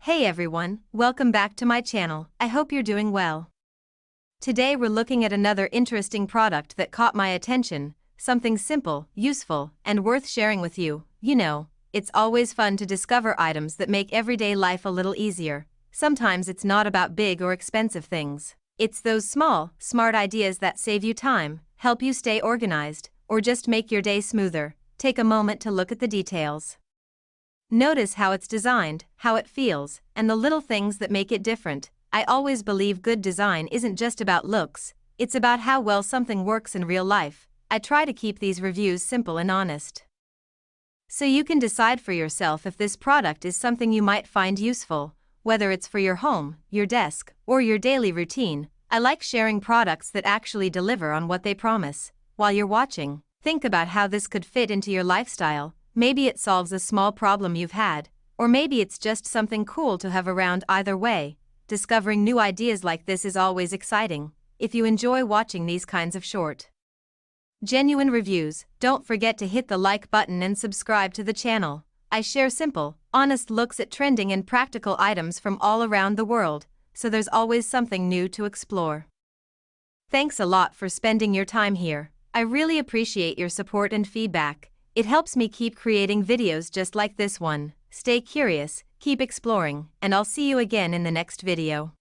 Hey everyone, welcome back to my channel. I hope you're doing well. Today we're looking at another interesting product that caught my attention, something simple, useful, and worth sharing with you. You know, it's always fun to discover items that make everyday life a little easier. Sometimes it's not about big or expensive things. It's those small, smart ideas that save you time, help you stay organized, or just make your day smoother. Take a moment to look at the details. Notice how it's designed, how it feels, and the little things that make it different. I always believe good design isn't just about looks, it's about how well something works in real life. I try to keep these reviews simple and honest, so you can decide for yourself if this product is something you might find useful, whether it's for your home, your desk, or your daily routine. I like sharing products that actually deliver on what they promise. While you're watching, think about how this could fit into your lifestyle. Maybe it solves a small problem you've had, or maybe it's just something cool to have around. Either way, discovering new ideas like this is always exciting. If you enjoy watching these kinds of short, genuine reviews, don't forget to hit the like button and subscribe to the channel. I share simple, honest looks at trending and practical items from all around the world, so there's always something new to explore. Thanks a lot for spending your time here. I really appreciate your support and feedback. It helps me keep creating videos just like this one. Stay curious, keep exploring, and I'll see you again in the next video.